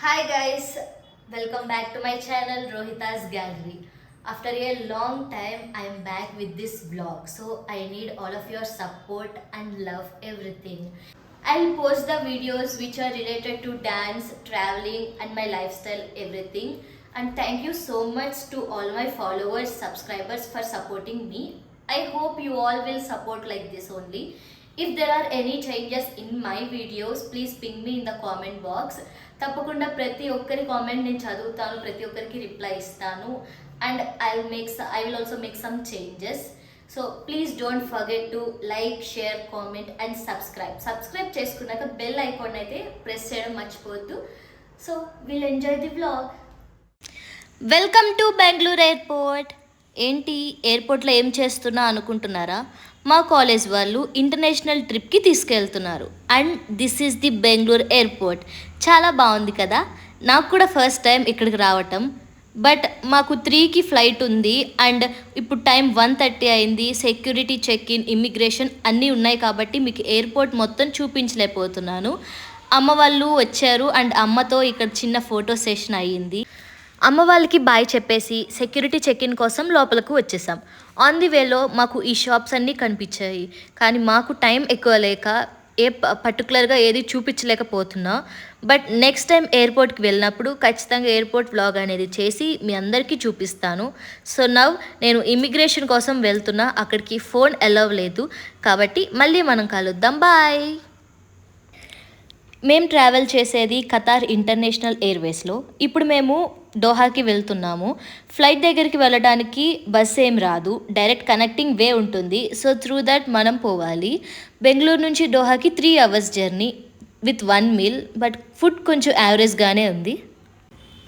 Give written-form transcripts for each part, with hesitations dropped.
Hi guys, welcome back to my channel Rohita's Gallery. After a long time, I am back with this vlog. So I need all of your support and love everything. I'll post the videos which are related to dance, traveling and my lifestyle, everything. And thank you so much to all my followers, subscribers for supporting me. I hope you all will support like this only. If there are any changes in my videos, please ping me in the comment box. తప్పకుండా ప్రతి ఒక్కరి comment నేను చదువుతాను, ప్రతి ఒక్కరికి reply ఇస్తాను. And I will also make some changes. So please don't forget to like, share, comment and subscribe చేసుకున్నాక bell icon అయితే ప్రెస్ చేయడం మర్చిపోవద్దు. So will enjoy the vlog. Welcome to Bengaluru airport. ఏంటి ఎయిర్పోర్ట్లో ఏం చేస్తున్నా అనుకుంటున్నారా? మా కాలేజ్ వాళ్ళు ఇంటర్నేషనల్ ట్రిప్కి తీసుకెళ్తున్నారు. And this is the Bengaluru airport. చాలా బాగుంది కదా. నాకు కూడా ఫస్ట్ టైం ఇక్కడికి రావటం. బట్ మాకు 3కి ఫ్లైట్ ఉంది. అండ్ ఇప్పుడు టైం 1:30 అయింది. సెక్యూరిటీ, చెక్ ఇన్, ఇమ్మిగ్రేషన్ అన్నీ ఉన్నాయి కాబట్టి మీకు ఎయిర్పోర్ట్ మొత్తం చూపించలేకపోతున్నాను. అమ్మ వాళ్ళు వచ్చారు అండ్ అమ్మతో ఇక్కడ చిన్న ఫోటో సెషన్ అయ్యింది. అమ్మ వాళ్ళకి బాయ్ చెప్పేసి సెక్యూరిటీ చెక్ ఇన్ కోసం లోపలకు వచ్చేసాం. ఆన్ ది వేలో మాకు ఈ షాప్స్ అన్నీ కనిపించాయి. కానీ మాకు టైం ఎక్కువ లేక పర్టికులర్గా ఏది చూపించలేకపోతున్నా. బట్ నెక్స్ట్ టైం ఎయిర్పోర్ట్కి వెళ్ళినప్పుడు ఖచ్చితంగా ఎయిర్పోర్ట్ వ్లాగ్ అనేది చేసి మీ అందరికీ చూపిస్తాను. సో నవ్ నేను ఇమిగ్రేషన్ కోసం వెళ్తున్నా. అక్కడికి ఫోన్ అలౌ లేదు కాబట్టి మళ్ళీ మనం కలుద్దాం. బాయ్. మేము ట్రావెల్ చేసేది ఖతార్ ఇంటర్నేషనల్ ఎయిర్వేస్లో. ఇప్పుడు మేము దోహాకి వెళ్తున్నాము. ఫ్లైట్ దగ్గరికి వెళ్ళడానికి బస్ ఏం రాదు, డైరెక్ట్ కనెక్టింగ్ వే ఉంటుంది. సో త్రూ దట్ మనం పోవాలి. బెంగళూరు నుంచి దోహాకి 3 hours journey with 1 meal. But food కొంచెం యావరేజ్గానే ఉంది.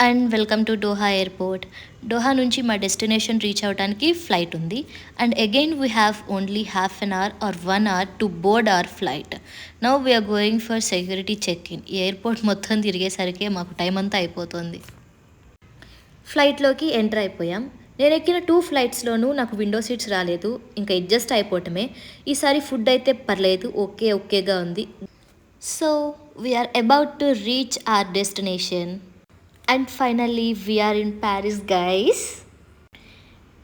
And welcome to Doha airport. Doha నుంచి మా డెస్టినేషన్ రీచ్ అవ్వడానికి ఫ్లైట్ ఉంది. And again we have only ½ an hour or 1 hour to board our flight. Now we are going for security check in. ఈ airport మొత్తం తిరిగేసరికి మాకు టైం అంతా అయిపోతుంది. ఫ్లైట్లోకి ఎంటర్ అయిపోయాం. నేను ఎక్కిన 2 ఫ్లైట్స్లోనూ నాకు విండో సీట్స్ రాలేదు. ఇంకా అడ్జస్ట్ అయిపోవటమే. ఈసారి ఫుడ్ అయితే పర్లేదు, ఓకేగా ఉంది. So we're about to reach our destination. And finally we're in Paris guys.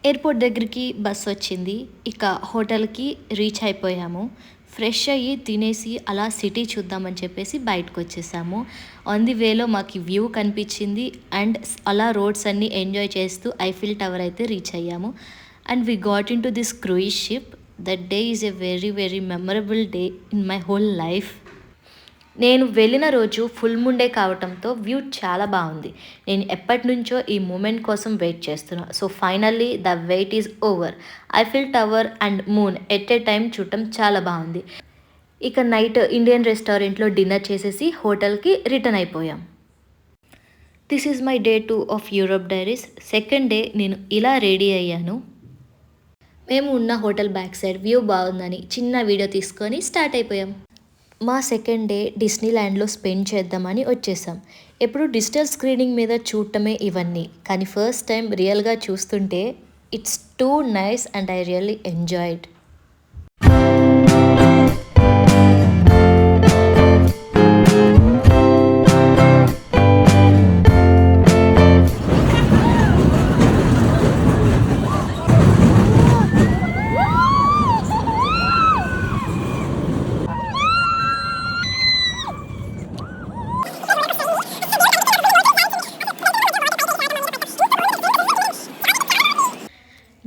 Airport దగ్గరికి బస్ వచ్చింది. ఇక హోటల్కి రీచ్ అయిపోయాము. ఫ్రెష్ అయ్యి తినేసి అలా సిటీ చూద్దామని చెప్పేసి బయటకు వచ్చేసాము. ఆన్ ది వేలో మాకు వ్యూ కనిపించింది. అండ్ అలా రోడ్స్ అన్నీ ఎంజాయ్ చేస్తూ ఐఫిల్ టవర్ అయితే రీచ్ అయ్యాము. And we got in to this cruise ship. That day is a very very memorable day in my whole life. నేను వెళ్ళిన రోజు ఫుల్ మూన్ డే కావటంతో వ్యూ చాలా బాగుంది. నేను ఎప్పటి నుంచో ఈ మూమెంట్ కోసం వెయిట్ చేస్తున్నా. So finally the wait is over. Eiffel tower and moon at a time చూడటం చాలా బాగుంది. ఇక నైట్ ఇండియన్ రెస్టారెంట్లో డిన్నర్ చేసేసి హోటల్కి రిటర్న్ అయిపోయాం. This is my day 2 of Europe diaries. Second day నేను ఇలా రెడీ అయ్యాను. మేము ఉన్న హోటల్ బ్యాక్ సైడ్ వ్యూ బాగుందని చిన్న వీడియో తీసుకొని స్టార్ట్ అయిపోయాం. మా సెకండ్ డే డిస్నీల్యాండ్లో స్పెండ్ చేద్దామని వచ్చేసాం. ఎప్పుడు డిజిటల్ స్క్రీనింగ్ మీద చూడటమే ఇవన్నీ, కానీ ఫస్ట్ టైం రియల్గా చూస్తుంటే it's too nice and I really enjoyed.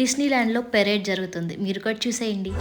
డిస్నీల్యాండ్లో పెరేడ్ జరుగుతుంది, మీరు కూడా చూసేయండి.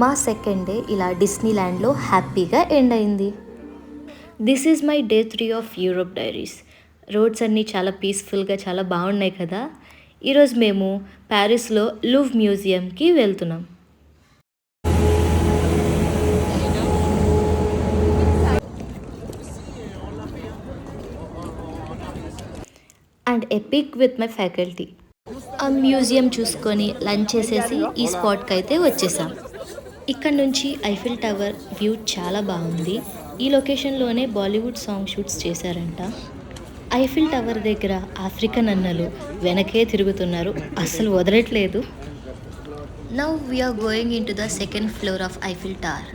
మా సెకండ్ డే ఇలా డిస్నీల్యాండ్లో హ్యాపీగా ఎండ్ అయింది. This is my day 3 of Europe diaries. Roads అన్నీ చాలా పీస్ఫుల్గా చాలా బాగున్నాయి కదా. ఈరోజు మేము ప్యారిస్లో లూవ్ మ్యూజియంకి వెళ్తున్నాం. And epic with my faculty. ఆ మ్యూజియం చూసుకొని లంచ్ చేసేసి ఈ స్పాట్కి అయితే వచ్చేసాం. ఇక్కడ నుంచి ఐఫిల్ టవర్ వ్యూ చాలా బాగుంది. ఈ లొకేషన్లోనే బాలీవుడ్ సాంగ్ షూట్స్ చేశారంట. ఐఫిల్ టవర్ దగ్గర ఆఫ్రికన్ అన్నలు వెనకే తిరుగుతున్నారు, అస్సలు వదలట్లేదు. Now we are going into the second floor of Eiffel tower.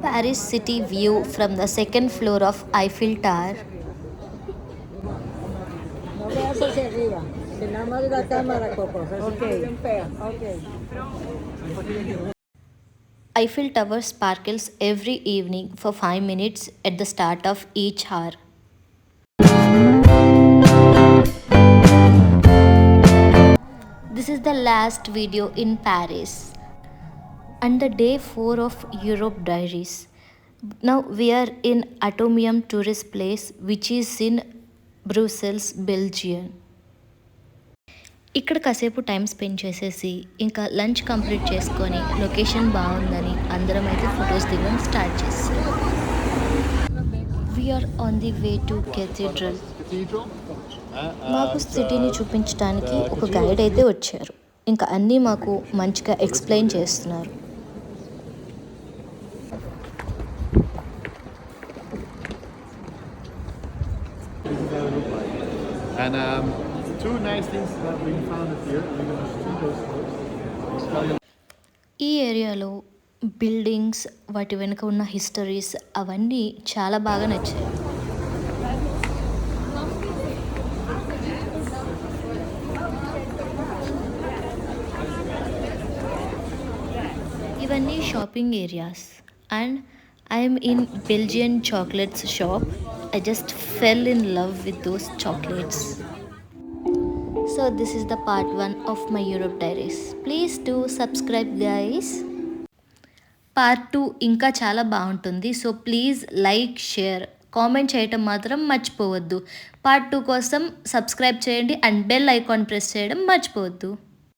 Paris city view from the second floor of Eiffel Tower. No veas hacia arriba, que nada más la cámara, Coco. Okay. Okay. Eiffel Tower sparkles every evening for 5 minutes at the start of each hour. This is the last video in Paris and the day 4 of Europe Diaries. Now we are in Atomium tourist place which is in Brussels, Belgium. ఇక్కడ కాసేపు time spend చేసేసి ఇంకా lunch complete చేసుకొని location బాగుందని అందరం అయితే photos దిగడం start చేస్తాం. We're on the way to cathedral. మాకు సిటీని చూపించడానికి ఒక గైడ్ అయితే వచ్చారు, ఇంకా అన్నీ మాకు మంచిగా ఎక్స్ప్లెయిన్ చేస్తున్నారు. And two nice things that we found here. We're going to see those first. ఈ ఏరియాలో బిల్డింగ్స్, వాటి వెనుక ఉన్న హిస్టరీస్ అవన్నీ చాలా బాగా నచ్చాయి. ఇవన్నీ shopping areas and I'm in Belgian chocolates shop. I just fell in love with those chocolates. So this is the part 1 of my Europe Diaries. Please do subscribe guys. Part 2 ఇంకా చాలా బాగుంటుంది. So please like, share, comment చేయటం మాత్రం మర్చిపోవద్దు. Part 2 కోసం subscribe చేయండి and bell icon press చేయడం మర్చిపోవద్దు.